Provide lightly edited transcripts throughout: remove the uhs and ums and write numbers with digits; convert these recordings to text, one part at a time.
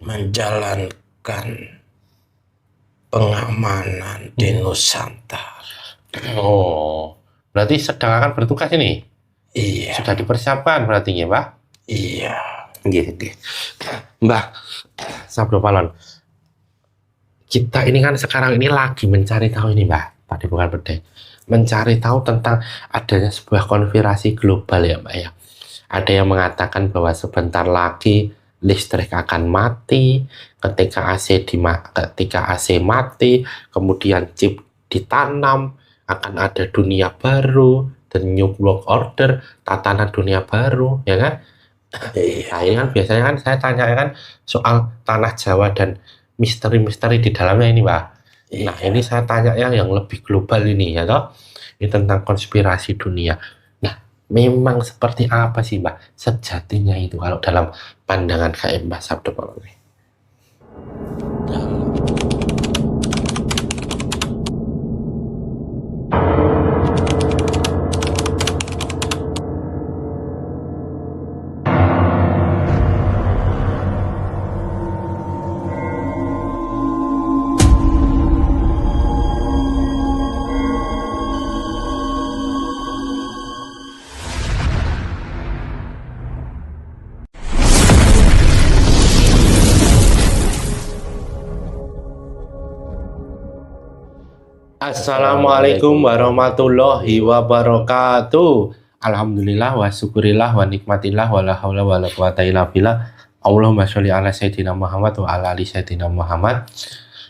menjalankan pengamanan di Nusantara. Oh, berarti sedang akan bertugas ini? Iya. Sudah dipersiapkan berarti ya, Mbah? Iya. Gitu. Mbah, Sabdo Palon, kita ini kan sekarang ini lagi mencari tahu ini, Mbah, Padepokan Bedek. Mencari tahu tentang adanya sebuah konspirasi global ya, Mbak ya. Ada yang mengatakan bahwa sebentar lagi listrik akan mati, ketika AC mati, kemudian chip ditanam, akan ada dunia baru, the new world order, tatanan dunia baru, ya kan? Nah, ini kan biasanya kan saya tanya kan soal tanah Jawa dan misteri-misteri di dalamnya ini, Mbak. Nah, ini saya tanya yang lebih global ini, ya toh? Ini tentang konspirasi dunia. Nah, memang seperti apa sih, Mbak, sejatinya itu kalau dalam pandangan KM Mbak Sabdo Palon? Assalamualaikum warahmatullahi wabarakatuh. Alhamdulillah wa syukurillah wa nikmatillah wa la haula wa la quwata illa billah. Allahumma sholli ala sayyidina Muhammad wa ala ali sayyidina Muhammad.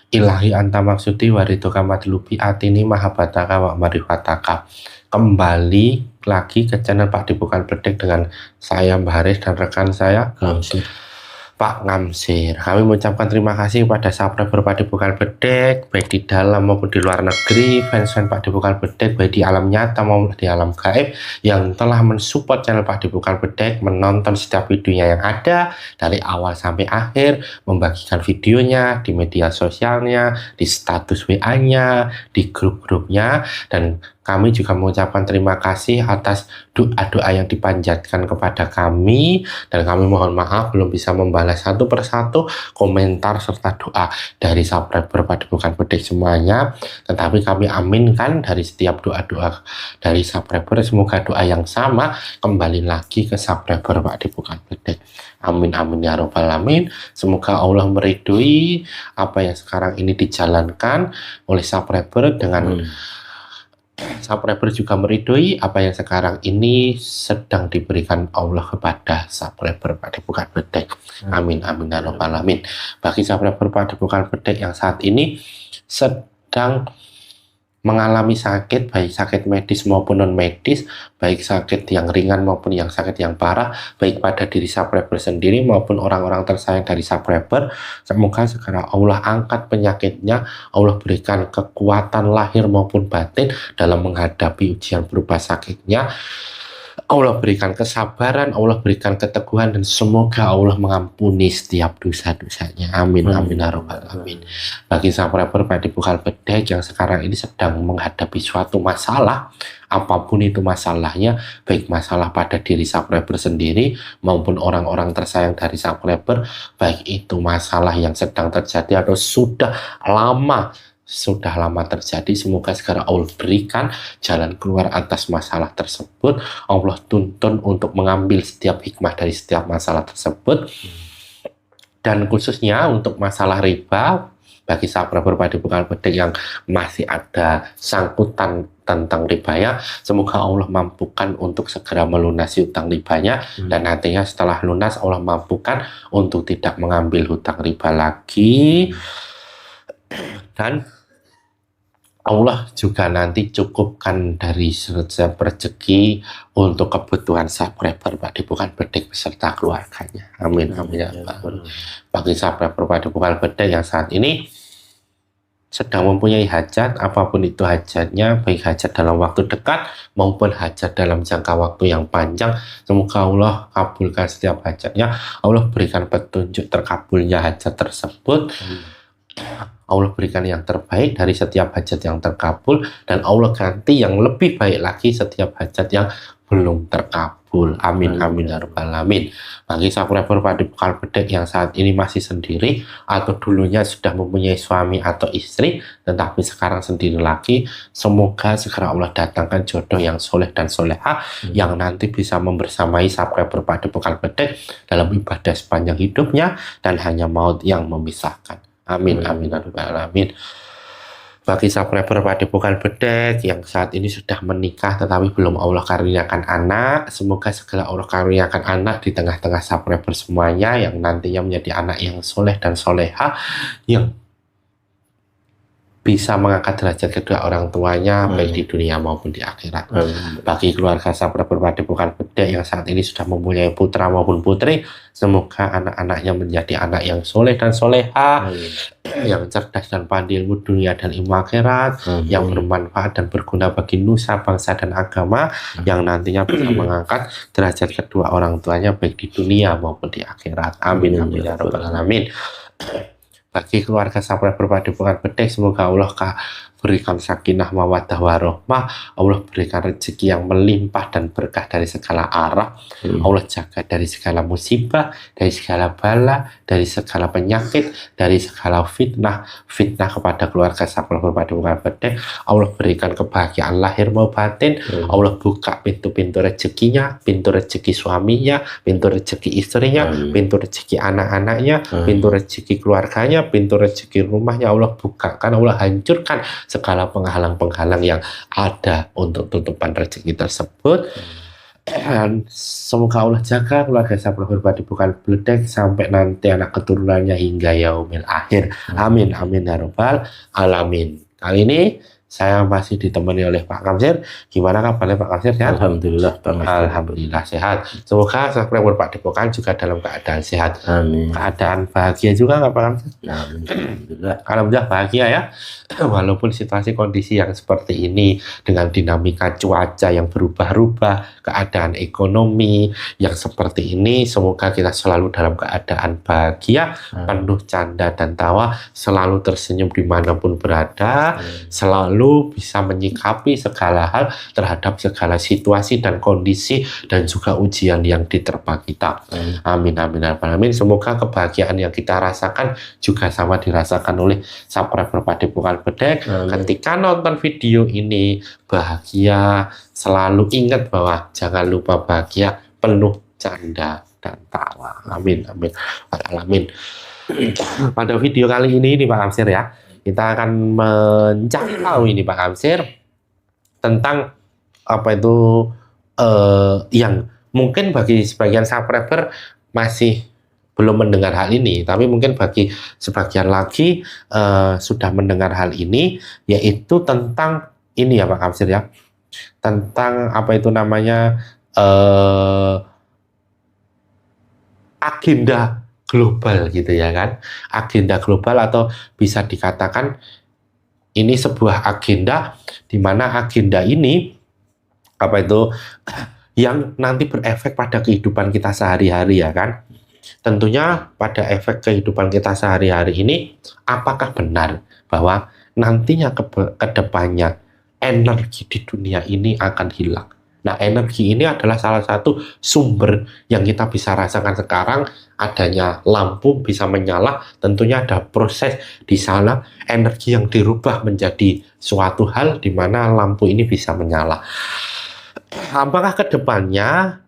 Ilahi anta maksudi wa ridhoka matlubi atini mahabbataka wa marifataka. Kembali lagi ke channel Padepokan Bedek dengan saya Mbah Haris dan rekan saya Pak Ngamsir. Kami mengucapkan terima kasih kepada subscriber Padepokan Bedek, baik di dalam maupun di luar negeri, fans-fans Padepokan Bedek, baik di alam nyata maupun di alam gaib, yang telah mensupport channel Padepokan Bedek, menonton setiap videonya yang ada, dari awal sampai akhir, membagikan videonya di media sosialnya, di status WA-nya, di grup-grupnya, dan kami juga mengucapkan terima kasih atas doa-doa yang dipanjatkan kepada kami, dan kami mohon maaf belum bisa membalas satu persatu komentar serta doa dari subscriber Padepokan Bedek semuanya, tetapi kami aminkan dari setiap doa-doa dari subscriber, semoga doa yang sama kembali lagi ke subscriber Padepokan Bedek. Amin amin ya robbal alamin. Semoga Allah meridhoi apa yang sekarang ini dijalankan oleh subscriber, dengan subscriber juga meridhoi apa yang sekarang ini sedang diberikan Allah kepada subscriber Padepokan Bedek. Amin amin ya rabbal alamin. Bagi subscriber Padepokan Bedek yang saat ini sedang mengalami sakit, baik sakit medis maupun non medis, baik sakit yang ringan maupun yang sakit yang parah, baik pada diri subscriber sendiri maupun orang-orang tersayang dari subscriber, semoga segera Allah angkat penyakitnya, Allah berikan kekuatan lahir maupun batin dalam menghadapi ujian berupa sakitnya, Allah berikan kesabaran, Allah berikan keteguhan, dan semoga Allah mengampuni setiap dosa-dosanya. Amin amin ya rabbal alamin. Bagi subscriber Padepokan Bedek yang sekarang ini sedang menghadapi suatu masalah, apapun itu masalahnya, baik masalah pada diri subscriber sendiri maupun orang-orang tersayang dari subscriber, baik itu masalah yang sedang terjadi atau sudah lama terjadi, semoga segera Allah berikan jalan keluar atas masalah tersebut. Allah tuntun untuk mengambil setiap hikmah dari setiap masalah tersebut, dan khususnya untuk masalah riba, bagi subscriber Padepokan Bedek yang masih ada sangkutan tentang ribanya, semoga Allah mampukan untuk segera melunasi hutang ribanya, dan nantinya setelah lunas Allah mampukan untuk tidak mengambil hutang riba lagi, dan Allah juga nanti cukupkan dari setiap rezeki untuk kebutuhan subscriber Padepokan Bedek beserta keluarganya. Amin amin ya rabbal alamin. Bagi subscriber Padepokan Bedek yang saat ini sedang mempunyai hajat, apapun itu hajatnya, baik hajat dalam waktu dekat maupun hajat dalam jangka waktu yang panjang, semoga Allah kabulkan setiap hajatnya, Allah berikan petunjuk terkabulnya hajat tersebut, Allah berikan yang terbaik dari setiap hajat yang terkabul, dan Allah ganti yang lebih baik lagi setiap hajat yang belum terkabul. makbul. Amin amin ya rabbal alamin. Bagi subscriber Padepokan Bedek yang saat ini masih sendiri atau dulunya sudah mempunyai suami atau istri tetapi sekarang sendiri lagi, semoga segera Allah datangkan jodoh yang soleh dan soleha yang nanti bisa membersamai subscriber Padepokan Bedek dalam ibadah sepanjang hidupnya dan hanya maut yang memisahkan. Amin amin ya rabbal alamin. Bagi subscriber Padepokan Bedek yang saat ini sudah menikah tetapi belum Allah karuniakan anak, semoga segera Allah karuniakan anak di tengah-tengah subscriber semuanya yang nantinya menjadi anak yang soleh dan soleha yang bisa mengangkat derajat kedua orang tuanya baik di dunia maupun di akhirat. Bagi keluarga subscriber Padepokan Bedek yang saat ini sudah mempunyai putra maupun putri, semoga anak-anaknya menjadi anak yang soleh dan soleha, yang cerdas dan pandai ilmu dunia dan ilmu akhirat, yang bermanfaat dan berguna bagi nusa, bangsa dan agama, yang nantinya bisa mengangkat derajat kedua orang tuanya baik di dunia maupun di akhirat. Amin amin ya rabbal alamin. Bagi keluarga subscriber Padepokan Bedek, semoga Allah berikan sakinah mawaddah warahmah, Allah berikan rezeki yang melimpah dan berkah dari segala arah, Allah jaga dari segala musibah, dari segala bala, dari segala penyakit, dari segala fitnah kepada keluarga subscriber Padepokan Bedek. Allah berikan kebahagiaan lahir maupun batin, Allah buka pintu-pintu rezekinya, pintu rezeki suaminya, pintu rezeki istrinya, pintu rezeki anak-anaknya, pintu rezeki keluarganya, pintu rezeki rumahnya Allah bukakan, Allah hancurkan segala penghalang-penghalang yang ada untuk tutupan rezeki tersebut. Dan semoga Allah jaga keluarga subscriber Padepokan Bedek sampai nanti anak keturunannya hingga yaumil akhir. Amin amin ya rabbal alamin. Kali ini saya masih ditemani oleh Pak Kamsir. Gimana kabarnya Pak Kamsir? Sehat? Alhamdulillah, Pak. Alhamdulillah sehat. Semoga subscriber Padepokan juga dalam keadaan sehat. Amin. Keadaan bahagia juga nggak Pak Kamsir? Alhamdulillah. Alhamdulillah bahagia ya. Walaupun situasi kondisi yang seperti ini dengan dinamika cuaca yang berubah-ubah, keadaan ekonomi yang seperti ini, semoga kita selalu dalam keadaan bahagia, penuh canda dan tawa, selalu tersenyum dimanapun berada, selalu bisa menyikapi segala hal terhadap segala situasi dan kondisi dan juga ujian yang diterpa kita. Amin amin amin. Semoga kebahagiaan yang kita rasakan juga sama dirasakan oleh subscriber Padepokan Bedek. Ketika nonton video ini bahagia, selalu ingat bahwa jangan lupa bahagia, penuh canda dan tawa. Amin amin alamin. Pada video kali ini Pak Kamsir ya, kita akan mencangkau ini Pak Kamsir tentang apa itu yang mungkin bagi sebagian subscriber masih belum mendengar hal ini, tapi mungkin bagi sebagian lagi sudah mendengar hal ini, yaitu tentang ini ya Pak Kamsir ya, tentang apa itu namanya agenda global gitu ya kan, agenda global atau bisa dikatakan ini sebuah agenda di mana agenda ini apa itu yang nanti berefek pada kehidupan kita sehari-hari ya kan. Tentunya pada efek kehidupan kita sehari-hari ini, apakah benar bahwa nantinya ke depannya energi di dunia ini akan hilang? Nah, energi ini adalah salah satu sumber yang kita bisa rasakan sekarang, adanya lampu bisa menyala, tentunya ada proses di sana, energi yang dirubah menjadi suatu hal di mana lampu ini bisa menyala. Apakah ke depannya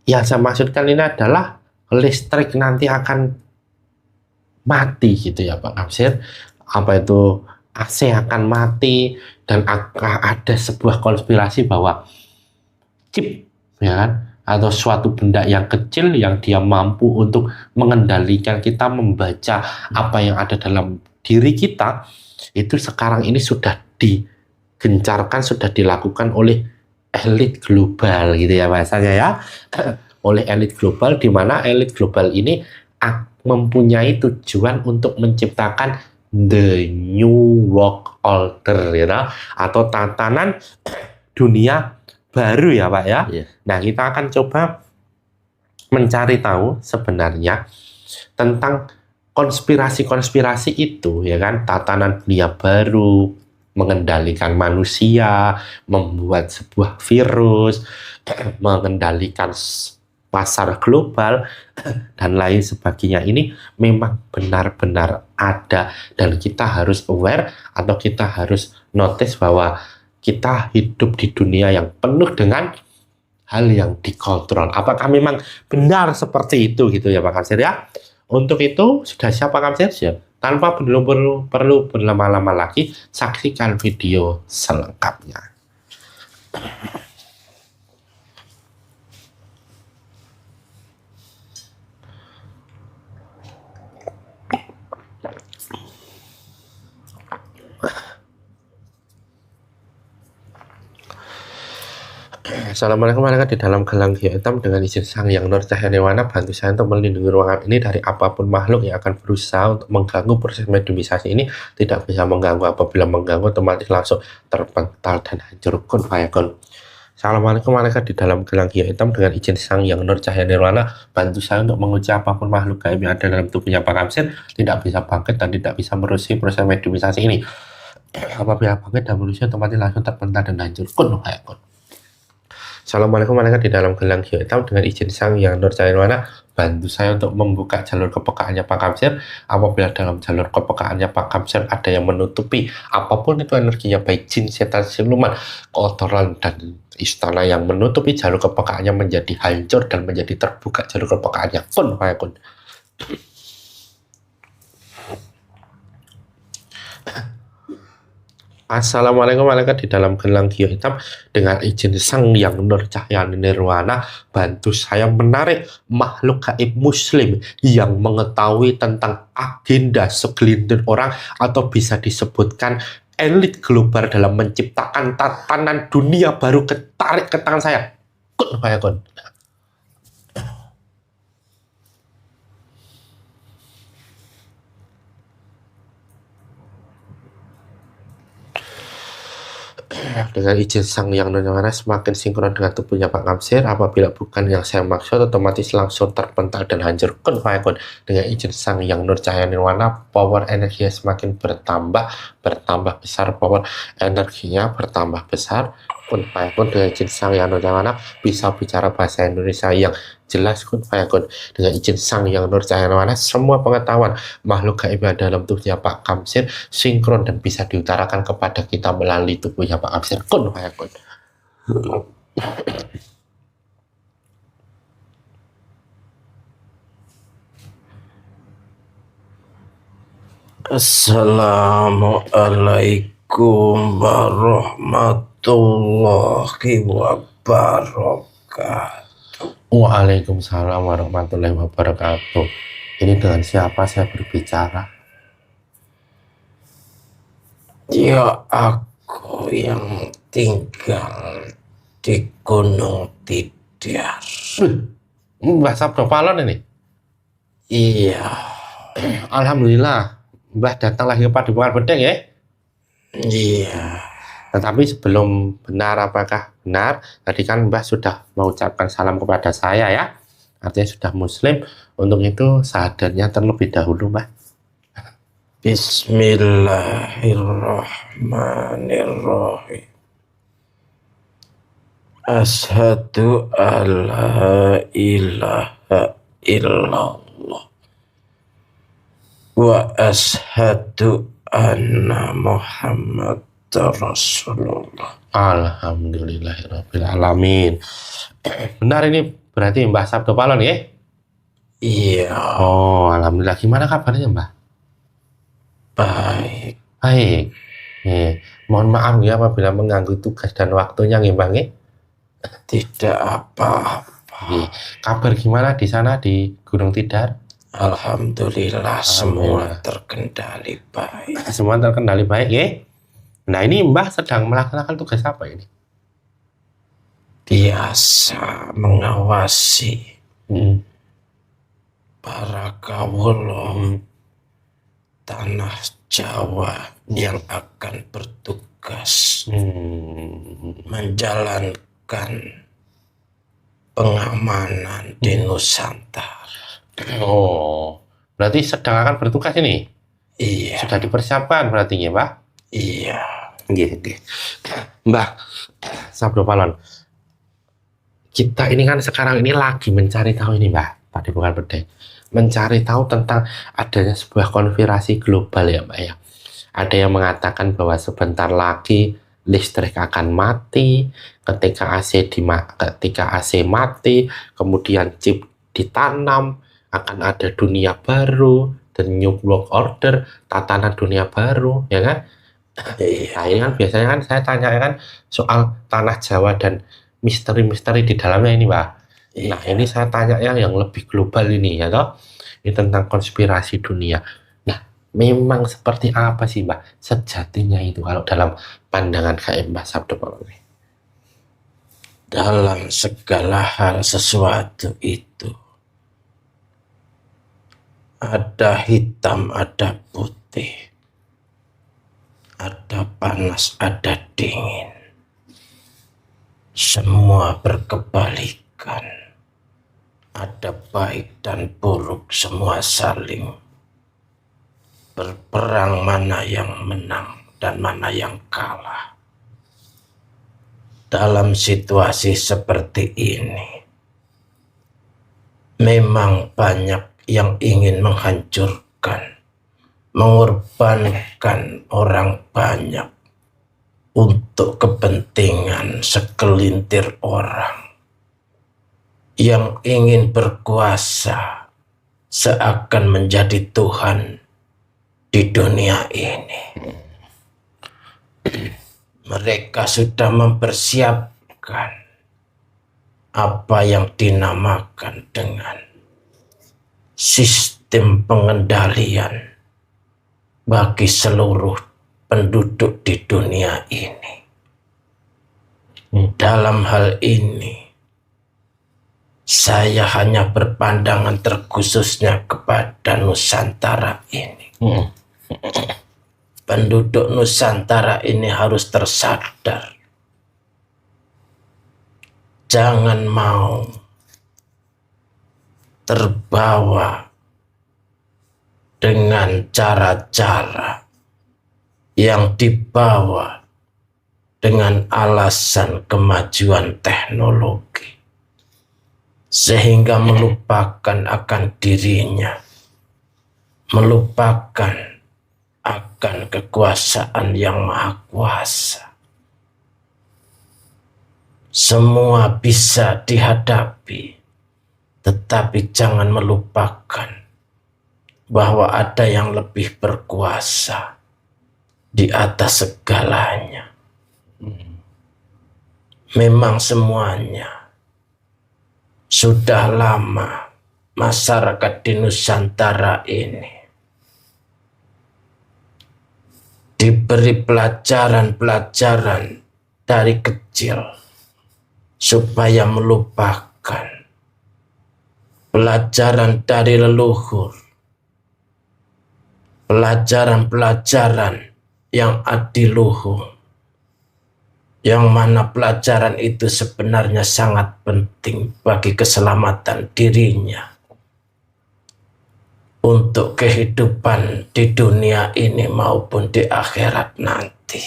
yang saya maksudkan ini adalah listrik nanti akan mati gitu ya Pak Kamsir? Apa itu AC akan mati dan akan ada sebuah konspirasi bahwa chip ya kan, atau suatu benda yang kecil yang dia mampu untuk mengendalikan kita membaca apa yang ada dalam diri kita, itu sekarang ini sudah digencarkan, sudah dilakukan oleh elit global gitu ya bahasanya ya, oleh elit global, di mana elit global ini mempunyai tujuan untuk menciptakan the new world order ya, atau tatanan dunia baru ya Pak ya. Nah, kita akan coba mencari tahu sebenarnya tentang konspirasi-konspirasi itu ya kan, tatanan dunia baru, mengendalikan manusia, membuat sebuah virus, mengendalikan pasar global, dan lain sebagainya. Ini memang benar-benar ada, dan kita harus aware atau kita harus notice bahwa kita hidup di dunia yang penuh dengan hal yang dikontrol. Apakah memang benar seperti itu gitu ya Pak Kamsir ya? Untuk itu sudah siap Pak Kamsir? Siap. Tanpa perlu berlama-lama lagi, saksikan video selengkapnya. Assalamualaikum warahmatullahi wabarakatuh. Di dalam gelang hitam dengan izin Sang Yang Nur Cahya Nirwana, bantu saya untuk melindungi ruangan ini dari apapun makhluk yang akan berusaha untuk mengganggu proses mediumisasi ini. Tidak bisa mengganggu, apabila mengganggu otomatis langsung terpental dan hancur. Kun fayakun. Assalamualaikum warahmatullahi wabarakatuh. Di dalam gelang hitam dengan izin Sang Yang Nur Cahya Nirwana, bantu saya untuk menguji apapun makhluk gaib yang ada dalam tubuhnya Pak Kamsir, tidak bisa bangkit dan tidak bisa merusi proses mediumisasi ini. Apabila bangkit dan merusi otomatis langsung terpental dan hancur. Kun fayakun. Assalamualaikum warahmatullahi wabarakatuh. Di dalam gelang hitam dengan izin Sang Yang Nur Cahya Nirwana, bantu saya untuk membuka jalur kepekaannya Pak Kamsir. Apabila dalam jalur kepekaannya Pak Kamsir ada yang menutupi apapun itu energinya, baik jin, setan, siluman, kotoran, dan istana yang menutupi jalur kepekaannya menjadi hancur dan menjadi terbuka jalur kepekaannya. Kun fayakun. Assalamualaikum warahmatullahi wabarakatuh. Di dalam gelang hitam dengan izin Sang Yang Nur Cahya Nirwana, bantu saya menarik makhluk gaib muslim yang mengetahui tentang agenda segelintir orang, atau bisa disebutkan elit global dalam menciptakan tatanan dunia baru, ketarik ke tangan saya. Kun fayakun. Dengan izin Sang Yang Nur Nirwana, semakin sinkron dengan tubuhnya Pak Kamsir. Apabila bukan yang saya maksud, otomatis langsung terpental dan hancur. Kun fayakun. Dengan izin Sang Yang Nur Cahya Nirwana, power energinya semakin bertambah besar, power energinya bertambah besar. Kun fayakun. Dengan izin Sang Yang Nur Nirwana, bisa bicara bahasa Indonesia yang jelas. Kun fayakun. Dengan izin Sang Yang Nur Cahya Nirwana, semua pengetahuan makhluk gaib dalam tubuhnya Pak Kamsir sinkron dan bisa diutarakan kepada kita melalui tubuhnya Pak Kamsir. Kun fayakun. Assalamualaikum warahmatullahi wabarakatuh. Waalaikumsalam warahmatullahi wabarakatuh. Ini dengan siapa saya berbicara? Ya, aku yang tinggal di Gunung Tidar. Mbah Sabdo Palon ini? Iya, Alhamdulillah, Mbah datang lagi ke Padepokan Bedeng ya. iya. Tetapi sebelum benar, apakah benar? Tadi kan Mbah sudah mengucapkan salam kepada saya ya. Artinya sudah muslim. Untuk itu sahadatnya terlebih dahulu Mbah. Bismillahirrahmanirrahim. Asyhadu alla ilaha illallah wa asyhadu anna Muhammad Rasulullah. Alhamdulillahirabbil alamin. Benar ini berarti Mbah Sabdo Palon ya? Iya, Oh, alhamdulillah. Gimana kabarnya Mbah? baik. Baik. Mohon maaf ya apabila mengganggu tugas dan waktunya nggih Mbah nggih. Tidak apa-apa. Kabar gimana di sana di Gunung Tidar? Alhamdulillah, semua terkendali baik. Semua terkendali baik ya? Nah ini Mbah sedang melaksanakan tugas apa ini? Biasa mengawasi para kawula tanah Jawa yang akan bertugas menjalankan pengamanan di Nusantara. Oh, berarti sedang akan bertugas ini? Iya, Sudah dipersiapkan berarti ya Mbah? iya. Nggih. Mbah Sabdo Palon. Kita ini kan sekarang ini lagi mencari tahu ini, Mbak. Tadi bukan bedeng. Mencari tahu tentang adanya sebuah konspirasi global ya, Mbak ya. Ada yang mengatakan bahwa sebentar lagi listrik akan mati, ketika AC mati, kemudian chip ditanam, akan ada dunia baru, the new world order, tatanan dunia baru, ya kan? Nah, ini kan biasanya kan saya tanya kan soal tanah Jawa dan misteri-misteri di dalamnya ini, Mbak. Nah, ini saya tanya yang lebih global ini, ya toh? Ini tentang konspirasi dunia. Nah, memang seperti apa sih, Mbak, sejatinya itu kalau dalam pandangan KM Mbak Sabdo Palon? Dalam segala hal sesuatu itu ada hitam, ada putih, ada panas, ada dingin. Semua berkebalikan. Ada baik dan buruk, semua saling berperang mana yang menang dan mana yang kalah. Dalam situasi seperti ini, memang banyak yang ingin menghancurkan, mengorbankan orang banyak untuk kepentingan segelintir orang yang ingin berkuasa seakan menjadi Tuhan di dunia ini. Mereka sudah mempersiapkan apa yang dinamakan dengan sistem pengendalian bagi seluruh penduduk di dunia ini. Dalam hal ini, saya hanya berpandangan terkhususnya kepada Nusantara ini. Penduduk Nusantara ini harus tersadar. Jangan mau terbawa dengan cara-cara yang dibawa dengan alasan kemajuan teknologi, sehingga melupakan akan dirinya, melupakan akan kekuasaan yang maha kuasa. Semua bisa dihadapi, tetapi jangan melupakan bahwa ada yang lebih berkuasa di atas segalanya. Memang semuanya sudah lama masyarakat di Nusantara ini diberi pelajaran-pelajaran dari kecil supaya melupakan pelajaran dari leluhur, pelajaran-pelajaran yang adiluhur, yang mana pelajaran itu sebenarnya sangat penting bagi keselamatan dirinya untuk kehidupan di dunia ini maupun di akhirat nanti.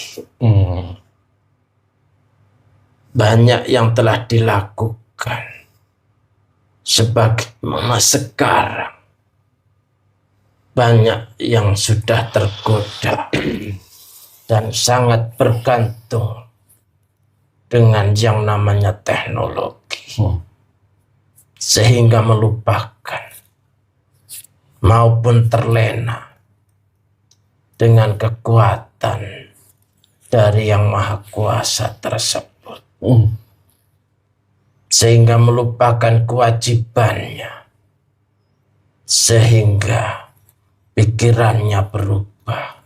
Banyak yang telah dilakukan sebagaimana sekarang. Banyak yang sudah tergoda dan sangat bergantung dengan yang namanya teknologi, sehingga melupakan maupun terlena dengan kekuatan dari yang maha kuasa tersebut, sehingga melupakan kewajibannya, sehingga pikirannya berubah,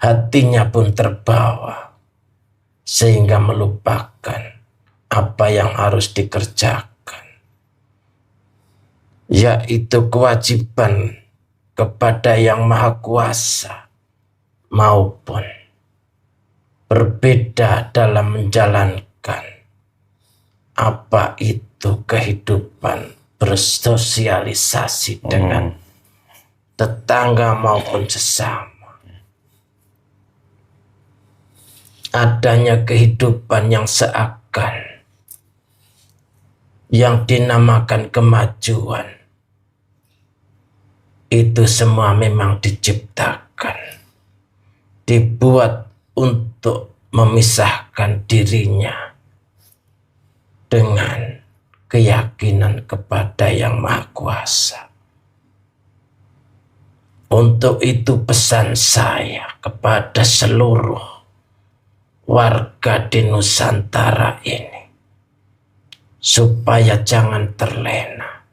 hatinya pun terbawa, sehingga melupakan apa yang harus dikerjakan, yaitu kewajiban kepada yang maha kuasa, maupun berbeda dalam menjalankan apa itu kehidupan bersosialisasi dengan tetangga maupun sesama. adanya kehidupan yang seakan, yang dinamakan kemajuan, itu semua memang diciptakan, dibuat untuk memisahkan dirinya dengan keyakinan kepada Yang Maha Kuasa. Untuk itu pesan saya kepada seluruh warga di Nusantara ini, supaya jangan terlena.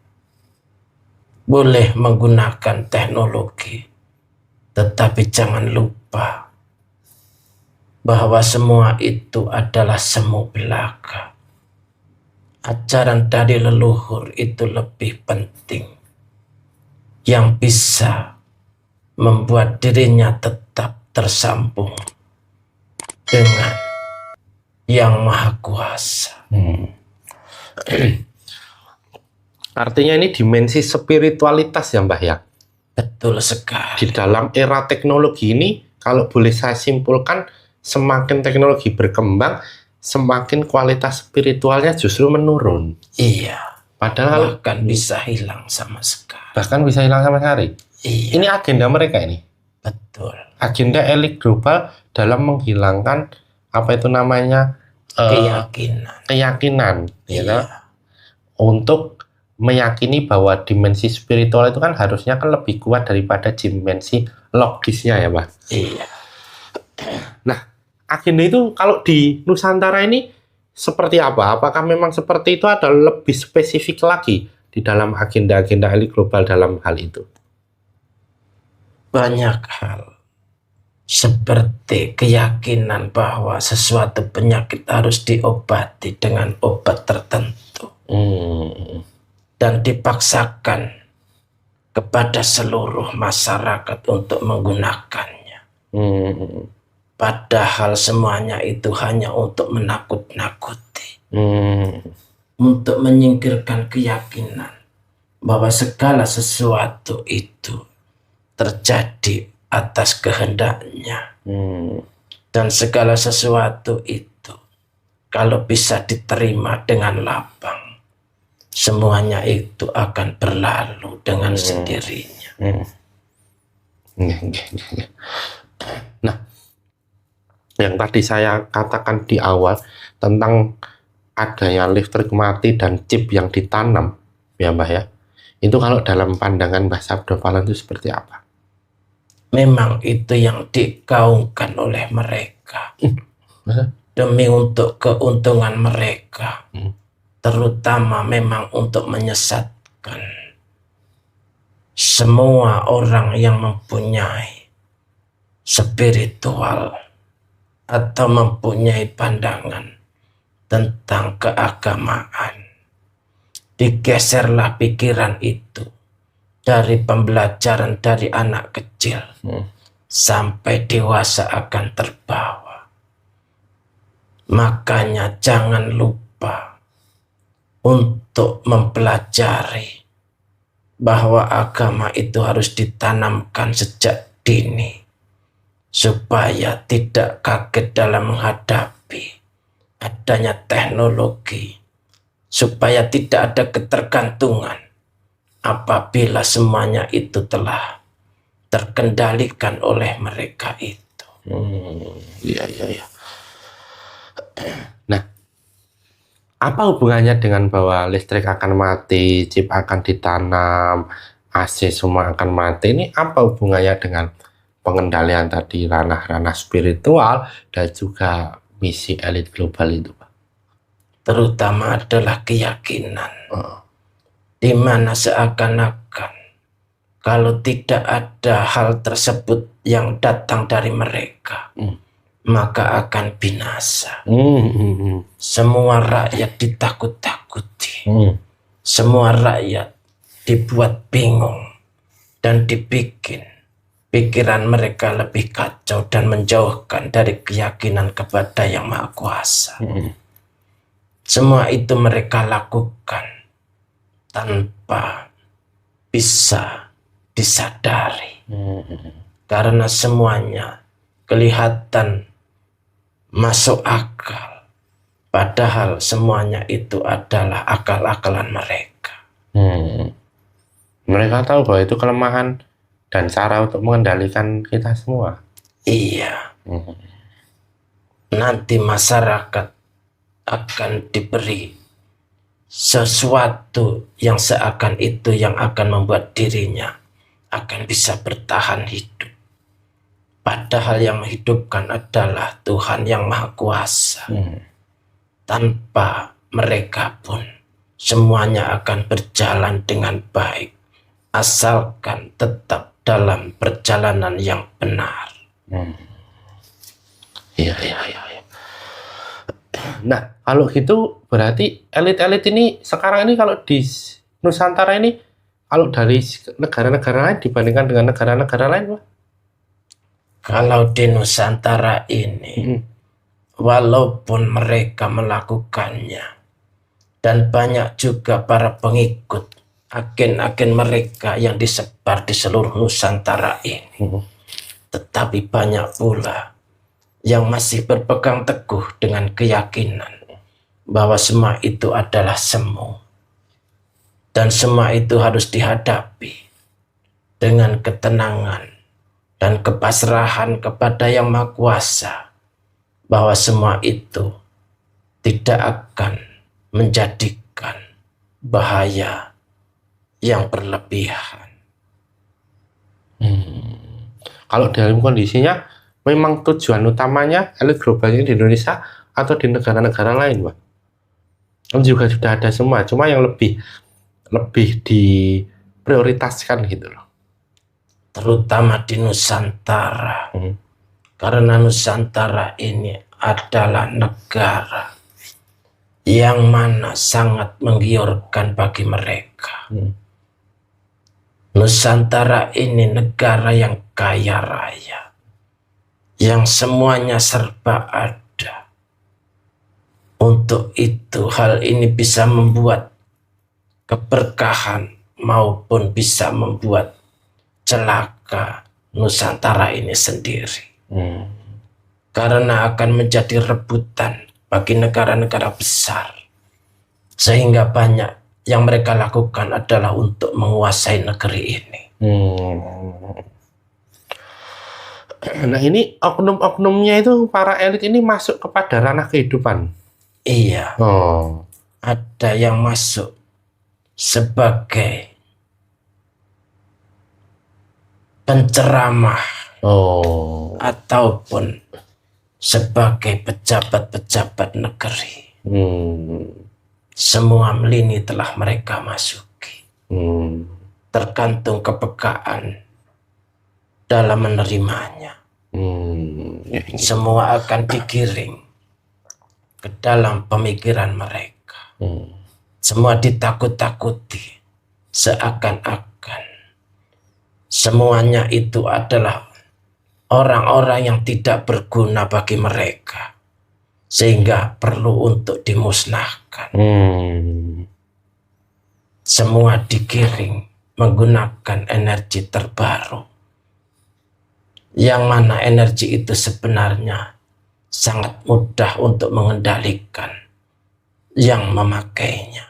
Boleh menggunakan teknologi, tetapi jangan lupa bahwa semua itu adalah semu belaka. Ajaran dari leluhur itu lebih penting, yang bisa membuat dirinya tetap tersambung dengan Yang Maha Kuasa. Artinya ini dimensi spiritualitas ya Mbah ya. Betul sekali. Di dalam era teknologi ini, kalau boleh saya simpulkan, semakin teknologi berkembang, semakin kualitas spiritualnya justru menurun. Iya. Padahal Bahkan bisa hilang sama sekali. bahkan bisa hilang sama sekali. Iya. Ini agenda mereka ini. Betul. Agenda elit global dalam menghilangkan apa itu namanya keyakinan, Iya. ya, untuk meyakini bahwa dimensi spiritual itu kan harusnya kan lebih kuat daripada dimensi logisnya ya Pak. Iya. Nah, agenda itu kalau di Nusantara ini seperti apa? Apakah memang seperti itu atau lebih spesifik lagi di dalam agenda-agenda elit global dalam hal itu? Banyak hal, seperti keyakinan bahwa sesuatu penyakit harus diobati dengan obat tertentu dan dipaksakan kepada seluruh masyarakat untuk menggunakannya. Padahal semuanya itu hanya untuk menakut-nakuti, untuk menyingkirkan keyakinan bahwa segala sesuatu itu terjadi atas kehendaknya. Dan segala sesuatu itu kalau bisa diterima dengan lapang, semuanya itu akan berlalu dengan sendirinya. Nah, yang tadi saya katakan di awal tentang adanya listrik mati dan chip yang ditanam, ya Mbah ya, itu kalau dalam pandangan Mbah Sabdo Falan itu seperti apa? Memang itu yang digaungkan oleh mereka demi untuk keuntungan mereka, terutama memang untuk menyesatkan semua orang yang mempunyai spiritual atau mempunyai pandangan tentang keagamaan. Digeserlah pikiran itu dari pembelajaran dari anak kecil sampai dewasa akan terbawa. Makanya jangan lupa untuk mempelajari bahwa agama itu harus ditanamkan sejak dini, supaya tidak kaget dalam menghadapi adanya teknologi, supaya tidak ada ketergantungan apabila semuanya itu telah terkendalikan oleh mereka itu. Iya. Nah, apa hubungannya dengan bahwa listrik akan mati, chip akan ditanam, AC semua akan mati? Ini apa hubungannya dengan pengendalian tadi ranah-ranah spiritual dan juga misi elit global itu, Pak? Terutama adalah keyakinan, di mana seakan-akan kalau tidak ada hal tersebut yang datang dari mereka, maka akan binasa. Semua rakyat ditakut-takuti, semua rakyat dibuat bingung dan dibikin pikiran mereka lebih kacau dan menjauhkan dari keyakinan kepada Yang Maha Kuasa. Semua itu mereka lakukan tanpa bisa disadari, karena semuanya kelihatan masuk akal. Padahal semuanya itu adalah akal-akalan mereka. Mereka tahu bahwa itu kelemahan dan cara untuk mengendalikan kita semua. Iya. Nanti masyarakat akan diberi sesuatu yang seakan itu yang akan membuat dirinya akan bisa bertahan hidup. Padahal yang menghidupkan adalah Tuhan yang Maha Kuasa. Tanpa mereka pun semuanya akan berjalan dengan baik, asalkan tetap dalam perjalanan yang benar. Iya. Nah, kalau gitu berarti elit-elit ini sekarang ini kalau di Nusantara ini, kalau dari negara-negara lain dibandingkan dengan negara-negara lain, Pak? Kalau di Nusantara ini, walaupun mereka melakukannya, dan banyak juga para pengikut agen-agen mereka yang disebar di seluruh Nusantara ini, tetapi banyak pula yang masih berpegang teguh dengan keyakinan bahwa semua itu adalah semu, dan semua itu harus dihadapi dengan ketenangan dan kepasrahan kepada Yang Maha Kuasa, bahwa semua itu tidak akan menjadikan bahaya yang berlebihan. Kalau dalam kondisinya memang tujuan utamanya elit globalnya di Indonesia atau di negara-negara lain, Pak? Kan juga sudah ada semua, cuma yang lebih diprioritaskan gitu loh. Terutama di Nusantara. Karena Nusantara ini adalah negara yang mana sangat menggiurkan bagi mereka. Nusantara ini negara yang kaya raya, yang semuanya serba ada. Untuk itu hal ini bisa membuat keberkahan maupun bisa membuat celaka Nusantara ini sendiri. Karena akan menjadi rebutan bagi negara-negara besar, sehingga banyak yang mereka lakukan adalah untuk menguasai negeri ini. Nah, ini oknum-oknumnya itu para elit ini masuk kepada ranah kehidupan. Iya. Ada yang masuk sebagai penceramah ataupun sebagai pejabat-pejabat negeri. Semua lini telah mereka masuki. Tergantung kepekaan dalam menerimanya. Semua akan digiring ke dalam pemikiran mereka. Semua ditakut-takuti, seakan-akan semuanya itu adalah orang-orang yang tidak berguna bagi mereka, sehingga perlu untuk dimusnahkan. Semua digiring menggunakan energi terbaru, yang mana energi itu sebenarnya sangat mudah untuk mengendalikan yang memakainya.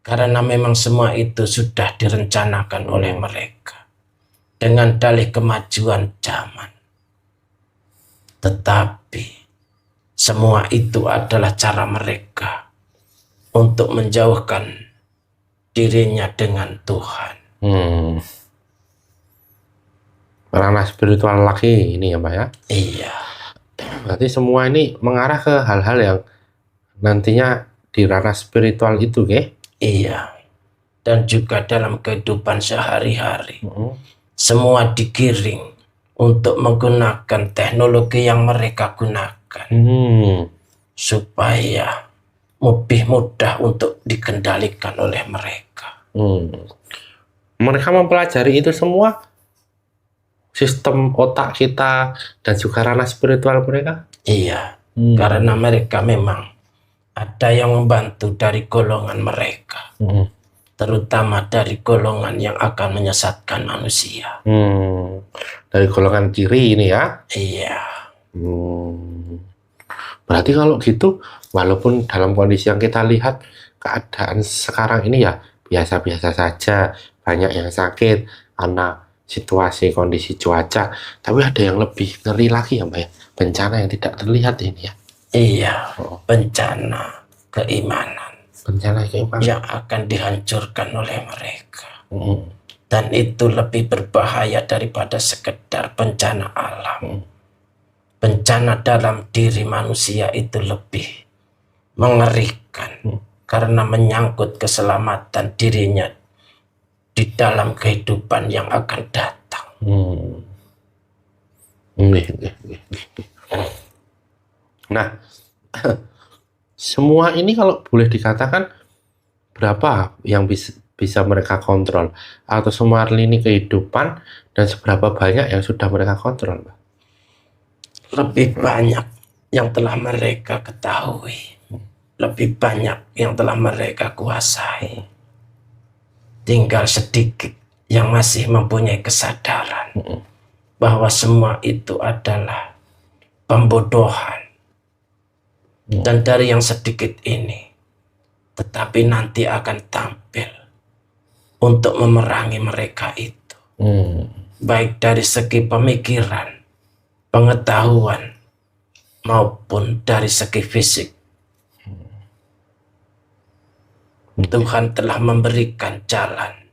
Karena memang semua itu sudah direncanakan oleh mereka dengan dalih kemajuan zaman. Tetapi semua itu adalah cara mereka untuk menjauhkan dirinya dengan Tuhan. Ranah spiritual lagi ini ya, Pak ya? Iya. Berarti semua ini mengarah ke hal-hal yang nantinya di ranah spiritual itu, ke? Iya. Dan juga dalam kehidupan sehari-hari. Semua digiring untuk menggunakan teknologi yang mereka gunakan. Supaya lebih mudah untuk dikendalikan oleh mereka. Mereka mempelajari itu semua, sistem otak kita dan juga ranah spiritual mereka. Iya. Karena mereka memang ada yang membantu dari golongan mereka, terutama dari golongan yang akan menyesatkan manusia. Dari golongan kiri ini ya? Iya. Berarti kalau gitu, walaupun dalam kondisi yang kita lihat keadaan sekarang ini ya biasa-biasa saja, banyak yang sakit karena situasi kondisi cuaca, tapi ada yang lebih ngeri lagi ya Mbak ya, bencana yang tidak terlihat ini ya. Iya, bencana keimanan Bencana keimanan. yang akan dihancurkan oleh mereka. Dan itu lebih berbahaya daripada sekedar bencana alam. Bencana dalam diri manusia itu lebih mengerikan karena menyangkut keselamatan dirinya di dalam kehidupan yang akan datang. Nah, semua ini kalau boleh dikatakan berapa yang bisa mereka kontrol, atau semua lini kehidupan, dan seberapa banyak yang sudah mereka kontrol, Pak? Lebih banyak yang telah mereka ketahui, lebih banyak yang telah mereka kuasai. Tinggal sedikit yang masih mempunyai kesadaran bahwa semua itu adalah pembodohan. Dan dari yang sedikit ini, tetapi nanti akan tampil untuk memerangi mereka itu. Baik dari segi pemikiran, pengetahuan, maupun dari segi fisik. Tuhan telah memberikan jalan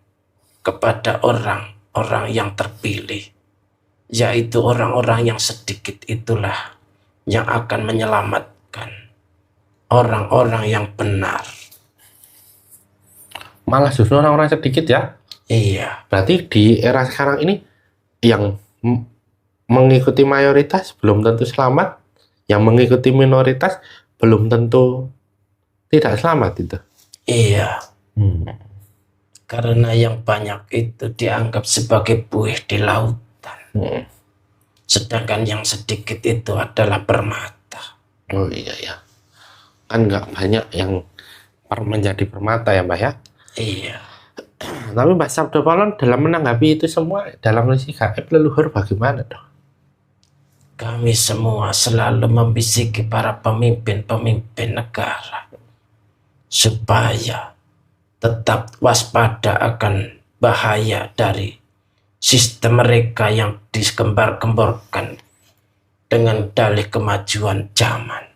kepada orang-orang yang terpilih, yaitu orang-orang yang sedikit itulah yang akan menyelamatkan orang-orang yang benar. Malah justru orang-orang sedikit ya? Iya. Berarti di era sekarang ini yang mengikuti mayoritas belum tentu selamat, yang mengikuti minoritas belum tentu tidak selamat itu. Iya. Karena yang banyak itu dianggap sebagai buih di lautan. Sedangkan yang sedikit itu adalah permata. Oh iya ya. Kan nggak banyak yang menjadi permata ya Mbak ya? Iya. Tapi Mbak Sabda Palon dalam menanggapi itu semua dalam kondisi gaib leluhur bagaimana dong? Kami semua selalu membisiki para pemimpin-pemimpin negara supaya tetap waspada akan bahaya dari sistem mereka yang digembar-gemborkan dengan dalih kemajuan zaman,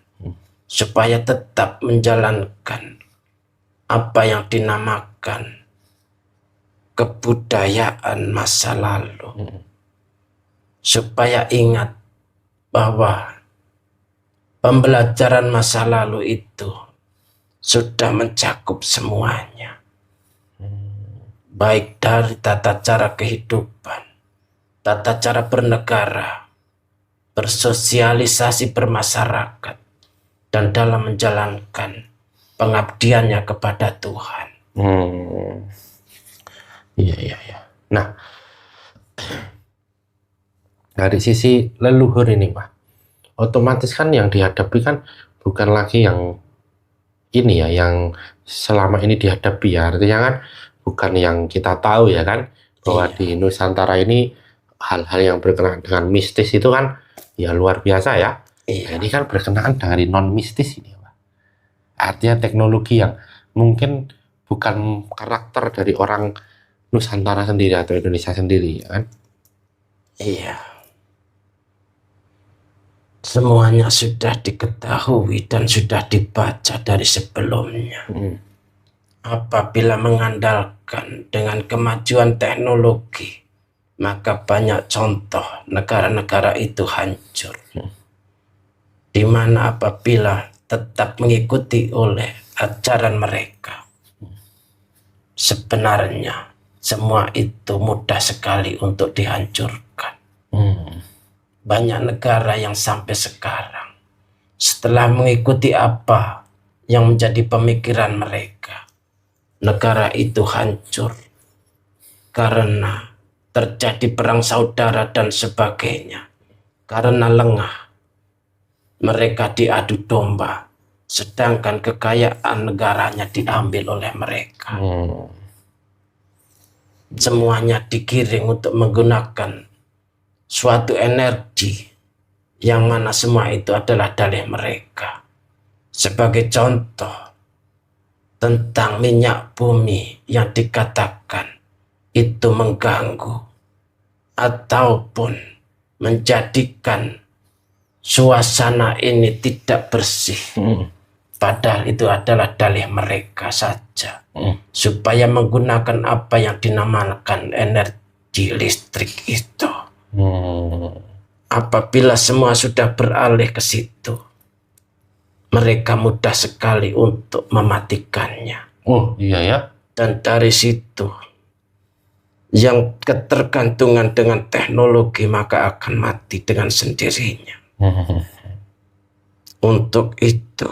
supaya tetap menjalankan apa yang dinamakan kebudayaan masa lalu, supaya ingat bahwa pembelajaran masa lalu itu sudah mencakup semuanya, baik dari tata cara kehidupan, tata cara bernegara, bersosialisasi bermasyarakat, dan dalam menjalankan pengabdiannya kepada Tuhan. Iya. Nah, dari sisi leluhur ini, Pak, otomatis kan yang dihadapi kan bukan lagi yang ini ya, yang selama ini dihadapi ya. Artinya kan bukan yang kita tahu ya kan, bahwa di Nusantara ini hal-hal yang berkenaan dengan mistis itu kan ya luar biasa ya. Nah, ini kan berkenaan dari non mistis ini, Pak. Artinya teknologi yang mungkin bukan karakter dari orang Nusantara sendiri atau Indonesia sendiri ya kan. Iya. Semuanya sudah diketahui dan sudah dibaca dari sebelumnya. Apabila mengandalkan dengan kemajuan teknologi, maka banyak contoh negara-negara itu hancur. Di mana apabila tetap mengikuti oleh ajaran mereka, sebenarnya semua itu mudah sekali untuk dihancurkan. Banyak negara yang sampai sekarang setelah mengikuti apa yang menjadi pemikiran mereka, negara itu hancur karena terjadi perang saudara dan sebagainya. Karena lengah, mereka diadu domba, sedangkan kekayaan negaranya diambil oleh mereka. Semuanya digiring untuk menggunakan suatu energi yang mana semua itu adalah dalih mereka. Sebagai contoh, tentang minyak bumi yang dikatakan itu mengganggu ataupun menjadikan suasana ini tidak bersih. Padahal itu adalah dalih mereka saja. Supaya menggunakan apa yang dinamakan energi listrik itu. Apabila semua sudah beralih ke situ, mereka mudah sekali untuk mematikannya. Oh iya ya. Dan dari situ, yang ketergantungan dengan teknologi maka akan mati dengan sendirinya. Untuk itu,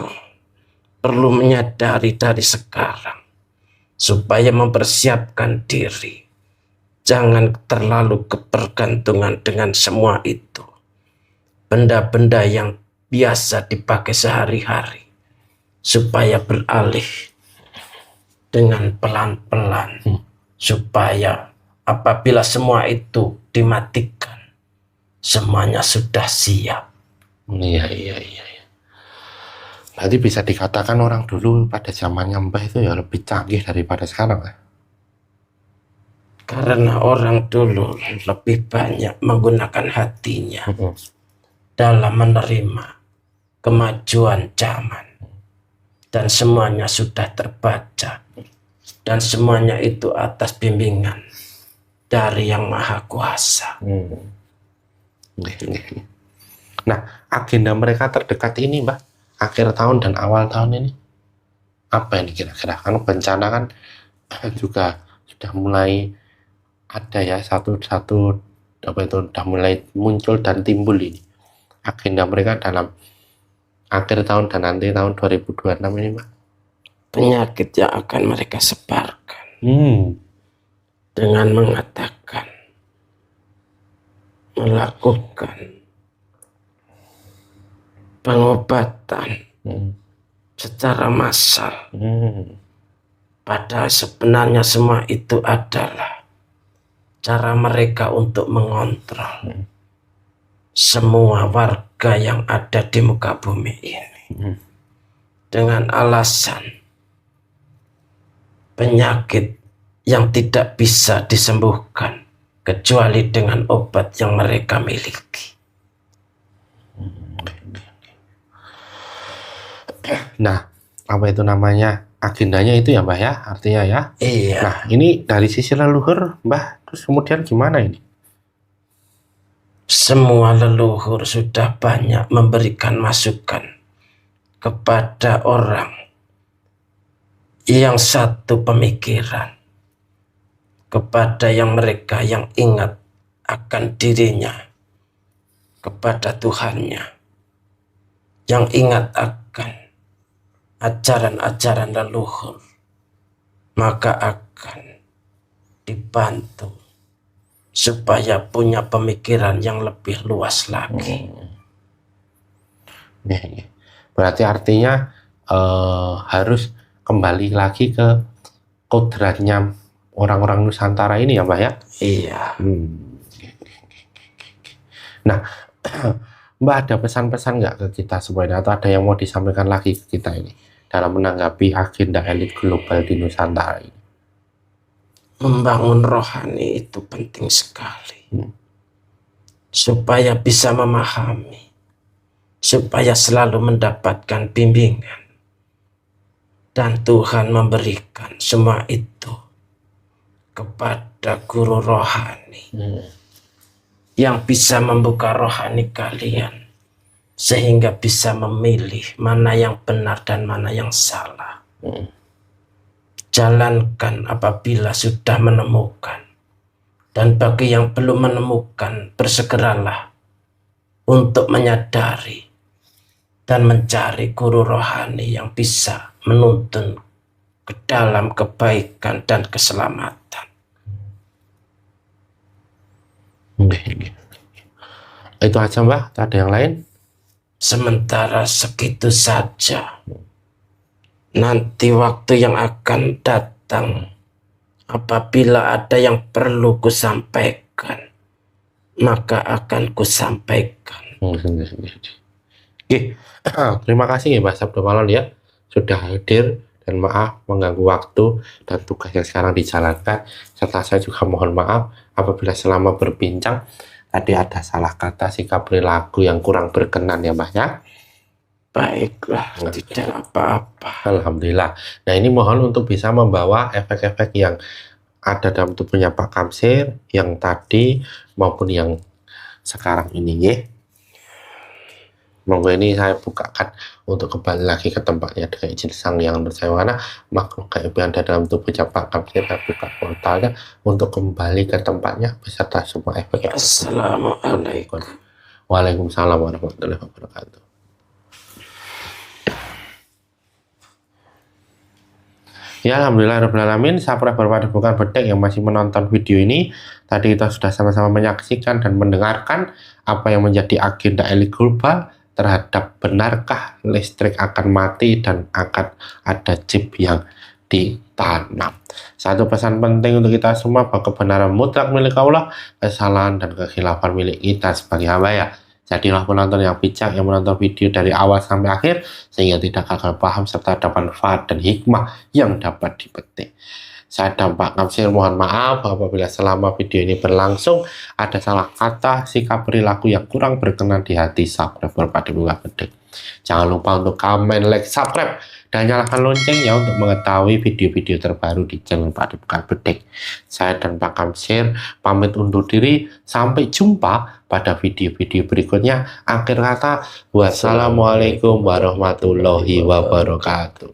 perlu menyadari dari sekarang, supaya mempersiapkan diri. Jangan terlalu ketergantungan dengan semua itu. Benda-benda yang biasa dipakai sehari-hari, supaya beralih dengan pelan-pelan, supaya apabila semua itu dimatikan, semuanya sudah siap. Iya. Berarti bisa dikatakan orang dulu pada zamannya Mbah itu ya lebih canggih daripada sekarang ya? Karena orang dulu lebih banyak menggunakan hatinya dalam menerima kemajuan zaman, dan semuanya sudah terbaca, dan semuanya itu atas bimbingan dari Yang Maha Kuasa. Nah, agenda mereka terdekat ini, Mbah, akhir tahun dan awal tahun ini apa ini kira-kira? Kan bencana kan juga sudah mulai ada ya, satu-satu apa itu sudah mulai muncul dan timbul ini. Agenda mereka dalam akhir tahun dan nanti tahun 2026 ini, Mbak? Penyakit yang akan mereka sebarkan dengan mengatakan, melakukan pengobatan secara massal. Padahal sebenarnya semua itu adalah cara mereka untuk mengontrol semua warga yang ada di muka bumi ini. Dengan alasan penyakit yang tidak bisa disembuhkan kecuali dengan obat yang mereka miliki. Nah, apa itu namanya? Agendanya itu ya, Mbah ya, artinya ya. Iya. Nah, ini dari sisi leluhur, Mbah, terus kemudian gimana ini? Semua leluhur sudah banyak memberikan masukan kepada orang yang satu pemikiran, kepada yang mereka yang ingat akan dirinya, kepada Tuhannya, yang ingat akan ajaran-ajaran leluhur, maka akan dibantu supaya punya pemikiran yang lebih luas lagi. Berarti artinya harus kembali lagi ke kodratnya orang-orang Nusantara ini ya, Mbak ya? Iya. Nah, Mbak ada pesan-pesan nggak ke kita semuanya, atau ada yang mau disampaikan lagi ke kita ini dalam menanggapi agenda elit global di Nusantara ini? Membangun rohani itu penting sekali, supaya bisa memahami, supaya selalu mendapatkan bimbingan, dan Tuhan memberikan semua itu kepada guru rohani yang bisa membuka rohani kalian sehingga bisa memilih mana yang benar dan mana yang salah. Jalankan apabila sudah menemukan, dan bagi yang belum menemukan, bersegeralah untuk menyadari dan mencari guru rohani yang bisa menuntun ke dalam kebaikan dan keselamatan. Itu aja, Mbak? Ada yang lain? Sementara segitu saja. Nanti waktu yang akan datang, apabila ada yang perlu kusampaikan, maka akan kusampaikan. Oke, terima kasih ya Mbak Sabdo Malon ya sudah hadir dan maaf mengganggu waktu dan tugas yang sekarang dijalankan, serta saya juga mohon maaf apabila selama berbincang tadi ada salah kata, sikap perilaku yang kurang berkenan ya Mbak ya. Baiklah, tidak apa-apa. Alhamdulillah. Nah ini mohon untuk bisa membawa efek-efek yang ada dalam tubuhnya Pak Kamsir yang tadi maupun yang sekarang ini ya. Monggo ini saya bukakan untuk kembali lagi ke tempatnya dengan izin Sang Yang Nurjawana, makhluk gaib yang ada dalam tubuhnya Pak Kamsir. Saya buka portalnya untuk kembali ke tempatnya beserta semua efek. Assalamualaikum. Waalaikumsalam warahmatullahi wabarakatuh. Ya, alhamdulillahirrahmanirrahim. Sahabat berpada bukan bedek yang masih menonton video ini, tadi kita sudah sama-sama menyaksikan dan mendengarkan apa yang menjadi agenda elit global terhadap benarkah listrik akan mati dan akan ada chip yang ditanam. Satu pesan penting untuk kita semua bahwa kebenaran mutlak milik Allah, kesalahan dan kekhilafan milik kita sebagai hamba ya. Jadilah penonton yang bijak yang menonton video dari awal sampai akhir sehingga tidak gagal paham serta dapat manfaat dan hikmah yang dapat dipetik. Saya dan Pak Kamsir mohon maaf apabila selama video ini berlangsung ada salah kata, sikap perilaku yang kurang berkenan di hati sahabat berpada buka bedek. Jangan lupa untuk komen, like, subscribe, dan nyalakan lonceng ya untuk mengetahui video-video terbaru di channel Pak Buka Bedek. Saya dan Pak Kamsir pamit undur diri. Sampai jumpa pada video-video berikutnya. Akhir kata, wassalamualaikum warahmatullahi wabarakatuh.